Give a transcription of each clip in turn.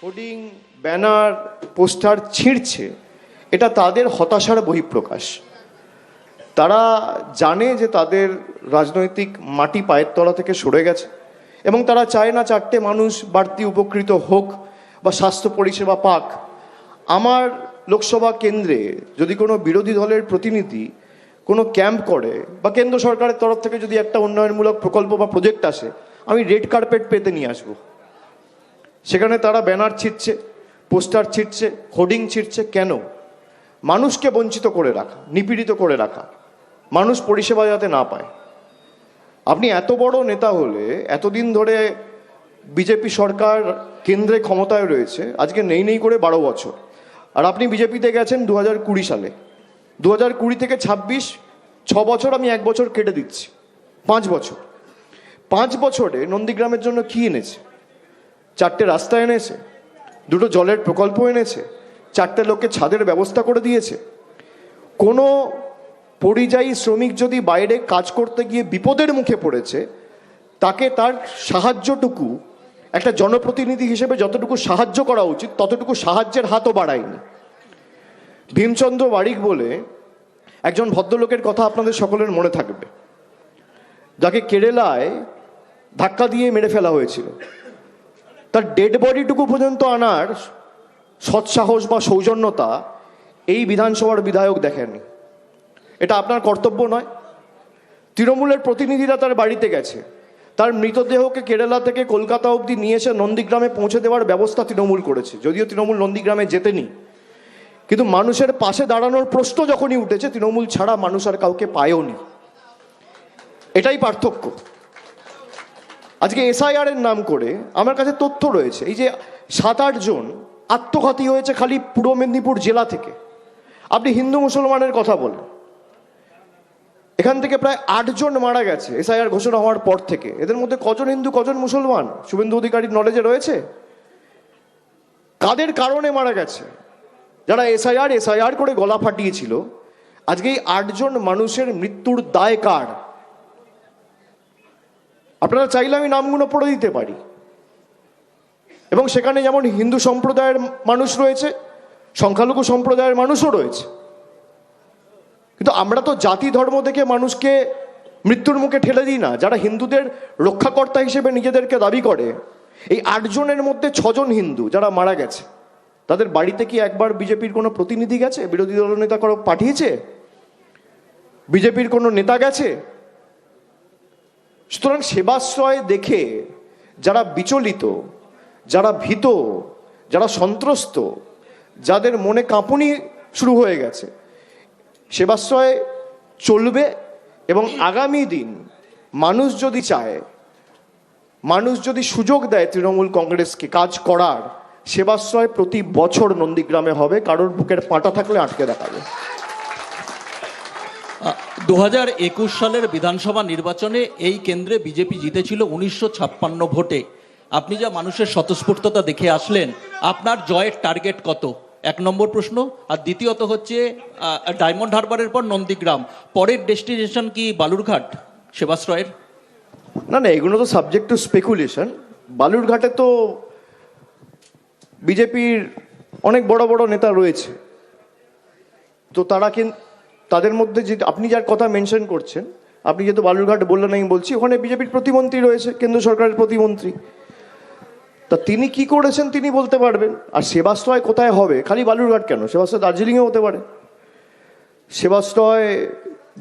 Hoarding, banner, poster ছিঁড়ছে, এটা তাদের হতাশার বহিঃপ্রকাশ। তারা জানে যে তাদের রাজনৈতিক মাটি পায়ের তলা থেকে সরে গেছে এবং তারা চায় না চারটে মানুষ বাড়তি উপকৃত হোক বা স্বাস্থ্য পরিষেবা পাক। আমার লোকসভা কেন্দ্রে যদি কোনো বিরোধী দলের প্রতিনিধি কোনো ক্যাম্প করে বা কেন্দ্র সরকারের তরফ থেকে যদি একটা উন্নয়নমূলক প্রকল্প বা প্রজেক্ট আসে, আমি রেড কার্পেট পেতে নিয়ে আসবো। সেখানে তারা ব্যানার ছিঁড়ছে, পোস্টার ছিঁড়ছে, হোর্ডিং ছিঁড়ছে। কেন? মানুষকে বঞ্চিত করে রাখা, নিপীড়িত করে রাখা, মানুষ পরিষেবা যাতে না পায়। আপনি এত বড় নেতা হলে, এতদিন ধরে বিজেপি সরকার কেন্দ্রে ক্ষমতায় রয়েছে, আজকে নেই নেই করে 12 বছর, আর আপনি বিজেপিতে গেছেন 2020 সালে। 2020 থেকে 26, 6 বছর, আমি 1 বছর কেটে দিচ্ছি, 5 বছর। 5 বছরে নন্দীগ্রামের জন্য কি এনেছে? 4টে রাস্তা এনেছে, 2টো জলের প্রকল্প এনেছে, 4টে লোককে ছাদের ব্যবস্থা করে দিয়েছে। কোনো পরিযায়ী শ্রমিক যদি বাইরে কাজ করতে গিয়ে বিপদের মুখে পড়েছে, তাকে তার সাহায্যটুকু একটা জনপ্রতিনিধি হিসেবে যতটুকু সাহায্য করা উচিত ততটুকু সাহায্যের হাতও বাড়ায়নি। ভীমচন্দ্র বারিক বলে একজন ভদ্রলোকের কথা আপনাদের সকলের মনে থাকবে, যাকে কেরালায় ধাক্কা দিয়ে মেরে ফেলা হয়েছিল। তার ডেড বডিটুকু পর্যন্ত আনার সৎসাহস বা সৌজন্যতা এই বিধানসভার বিধায়ক দেখেননি। এটা আপনার কর্তব্য নয়? তৃণমূলের প্রতিনিধিরা তার বাড়িতে গেছে, তার মৃতদেহকে কেরালা থেকে কলকাতা অবধি নিয়ে এসে নন্দীগ্রামে পৌঁছে দেওয়ার ব্যবস্থা তৃণমূল করেছে। যদিও তৃণমূল নন্দীগ্রামে যেতেনি, কিন্তু মানুষের পাশে দাঁড়ানোর প্রশ্ন যখনই উঠেছে, তৃণমূল ছাড়া মানুষ আর কাউকে পায়ওনি। এটাই পার্থক্য। আজকে SIR এর নাম করে আমার কাছে তথ্য রয়েছে, এই যে 7-8 জন আত্মঘাতী হয়েছে খালি পূর্ব মেদিনীপুর জেলা থেকে। আপনি হিন্দু মুসলমানের কথা বলেন, এখান থেকে প্রায় 8 জন মারা গেছে SIR ঘোষণা হওয়ার পর থেকে। এদের মধ্যে কজন হিন্দু, কজন মুসলমান শুভেন্দু অধিকারীর নলেজে রয়েছে? কাদের কারণে মারা গেছে? যারা SIR করে গলা ফাটিয়েছিল। আজকে এই 8 জন মানুষের মৃত্যুর দায় কার? আপনারা চাইলে আমি নামগুলো পড়ে দিতে পারি, এবং সেখানে যেমন হিন্দু সম্প্রদায়ের মানুষ রয়েছে, সংখ্যালঘু সম্প্রদায়ের মানুষও রয়েছে। কিন্তু আমরা তো জাতি ধর্ম দেখে মানুষকে মৃত্যুর মুখে ঠেলে দিই না। যারা হিন্দুদের রক্ষাকর্তা হিসেবে নিজেদেরকে দাবি করে, এই 8 জনের মধ্যে 6 জন হিন্দু যারা মারা গেছে, তাদের বাড়িতে কি একবার বিজেপির কোনো প্রতিনিধি গেছে? বিরোধী দল নেতা কারো পাঠিয়েছে? বিজেপির কোনো নেতা গেছে? সুতরাং সেবাশ্রয় দেখে যারা বিচলিত, যারা ভীত, যারা সন্ত্রস্ত, যাদের মনে কাঁপুনি শুরু হয়ে গেছে, সেবাশ্রয় চলবে। এবং আগামী দিন মানুষ যদি চায়, মানুষ যদি সুযোগ দেয় তৃণমূল কংগ্রেসকে কাজ করার, সেবাশ্রয় প্রতি বছর নন্দীগ্রামে হবে। কারোর বুকের পাঁটা থাকলে আটকে দেখাবে। 2021 সালের বিধানসভা নির্বাচনে এই কেন্দ্রে বিজেপি জিতেছিল 1956 ভোটে। আপনি যা মানুষের স্বতঃস্ফূর্ততা দেখে আসলেন, আপনার জয়ের টার্গেট কত? 1 নম্বর প্রশ্ন। আর দ্বিতীয়ত হচ্ছে, ডায়মন্ড হারবারের পর নন্দীগ্রাম, পরের ডেস্টিনেশন কি বালুরঘাট সেবাশ্রয়ের? না না, এগুলো তো সাবজেক্ট টু স্পেকুলেশন। বালুরঘাটে তো বিজেপির অনেক বড় বড় নেতা রয়েছে, তো তারা তাদের মধ্যে যে আপনি যার কথা মেনশন করছেন, আপনি যেহেতু বালুরঘাট বললেন আমি বলছি, ওখানে বিজেপির প্রতিমন্ত্রী রয়েছে, কেন্দ্র সরকারের প্রতিমন্ত্রী। তা তিনি কি করেছেন তিনি বলতে পারবেন। আর সেবাশ্রয় কোথায় হবে? খালি বালুরঘাট কেন, সেবাশ্রয় দার্জিলিংয়ে হতে পারে, সেবাশ্রয়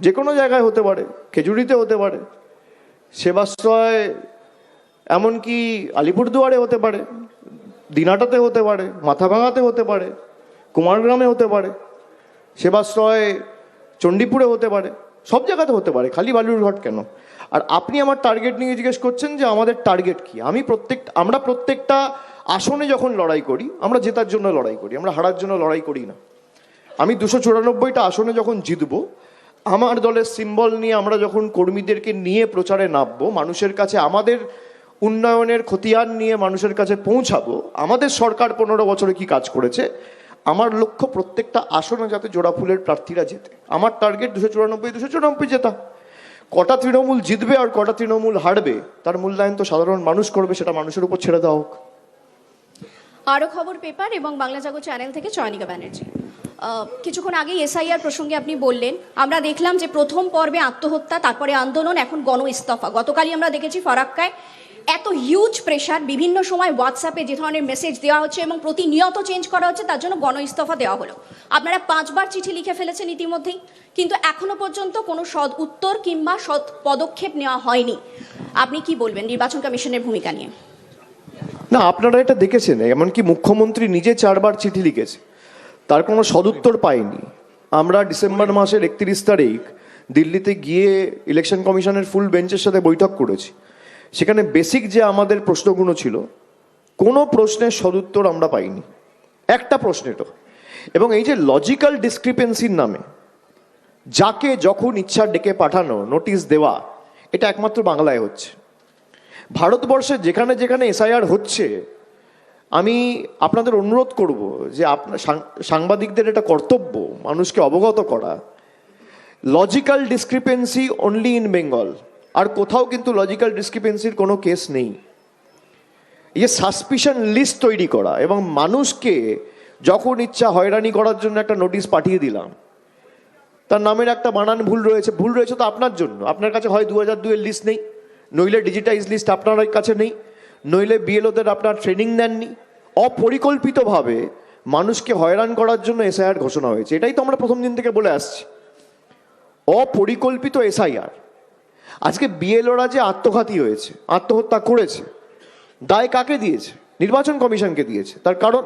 যে কোনো জায়গায় হতে পারে, খেজুরিতে হতে পারে, সেবাশ্রয় এমনকি আলিপুরদুয়ারে হতে পারে, দিনাটাতে হতে পারে, মাথাভাঙাতে হতে পারে, কুমারগ্রামে হতে পারে, সেবাশ্রয় চণ্ডীপুরে হতে পারে, সব জায়গাতে হতে পারে, খালি বালুরঘাট কেন? আর আপনি আমার টার্গেট নিয়ে জিজ্ঞেস করছেন যে আমাদের টার্গেট কি। আমরা প্রত্যেকটা আসনে যখন লড়াই করি, আমরা জেতার জন্য লড়াই করি, আমরা হারার জন্য লড়াই করি না। আমি 294টা আসনে যখন জিতবো, আমার দলের সিম্বল নিয়ে আমরা যখন কর্মীদেরকে নিয়ে প্রচারে নামবো, মানুষের কাছে আমাদের উন্নয়নের খতিয়ান নিয়ে মানুষের কাছে পৌঁছাবো, আমাদের সরকার 15 বছরে কি কাজ করেছে, আমার লক্ষ্য প্রত্যেকটা আসনে যাতে জোড়া ফুলের প্রার্থীরা জেতে। আমার টার্গেট 294 জেতা। কটা তৃণমূল জিতবে আর কটা তৃণমূল হারবে তার মূল্যায়ন তো সাধারণ মানুষ করবে, সেটা মানুষের উপর ছেড়ে দেওয়া হোক। আরও খবর পেপার এবং বাংলা জাগো চ্যানেল থেকে চয়নিকা ব্যানার্জি। কিছুক্ষণ আগেই এসআইআর প্রসঙ্গে আপনি বললেন, আমরা দেখলাম যে প্রথম পর্বে আত্মহত্যা, তারপরে আন্দোলন, এখন গণ ইস্তফা। গতকালই আমরা দেখেছি ফারাক্কায় এত হিউজ প্রেশার, বিভিন্ন সময় হোয়াটসঅ্যাপে যে ধরনের মেসেজ দেওয়া হচ্ছে এবং প্রতিনিয়ত চেঞ্জ করা হচ্ছে, তার জন্য গণ ইস্তফা দেওয়া হলো। আপনারা 5 বার চিঠি লিখে ফেলেছেন ইতিমধ্যেই, কিন্তু এখনো পর্যন্ত কোনো সৎ উত্তর কিংবা সৎ পদক্ষেপ নেওয়া হয়নি। আপনি কি বলবেন নির্বাচন কমিশনের ভূমিকা নিয়ে? না, আপনারা এটা দেখেছেন, এমনকি মুখ্যমন্ত্রী নিজে 4 বার চিঠি লিখেছে, তার কোনো সদুত্তর পায়নি। আমরা ডিসেম্বর মাসের 31 তারিখ দিল্লিতে গিয়ে ইলেকশন কমিশনের ফুল বেঞ্চের সাথে বৈঠক করেছি। সেখানে বেসিক যে আমাদের প্রশ্নগুলো ছিল, কোনো প্রশ্নের সদুত্তর আমরা পাইনি, একটা প্রশ্নেরও। এবং এই যে লজিক্যাল ডিসক্রিপেন্সির নামে যাকে যখন ইচ্ছা ডেকে পাঠানো, নোটিশ দেওয়া, এটা একমাত্র বাংলায় হচ্ছে। ভারতবর্ষে যেখানে যেখানে এসআইআর হচ্ছে, আমি আপনাদের অনুরোধ করব যে আপনার সাংবাদিকদের এটা কর্তব্য মানুষকে অবগত করা। Logical discrepancy only in Bengal, আর কোথাও কিন্তু লজিক্যাল ডিসক্রিপেন্সির কোনো কেস নেই। এই যে সাসপিশন লিস্ট তৈরি করা এবং মানুষকে যখন ইচ্ছা হয়রানি করার জন্য একটা নোটিশ পাঠিয়ে দিলাম, তার নামের একটা বানান ভুল রয়েছে তো আপনার জন্য। আপনার কাছে হয় 2002 এর লিস্ট নেই, নইলে ডিজিটাইজ লিস্ট আপনার কাছে নেই, নইলে বিএলওদের আপনার ট্রেনিং দেননি। অপরিকল্পিতভাবে মানুষকে হয়রান করার জন্য এসআইআর ঘোষণা হয়েছে। এটাই তো আমরা প্রথম দিন থেকে বলে আসছি, অপরিকল্পিত এসআইআর। আজকে বিএলওরা যে আত্মঘাতী হয়েছে, আত্মহত্যা করেছে, দায় কাকে দিয়েছে? নির্বাচন কমিশনকে দিয়েছে। তার কারণ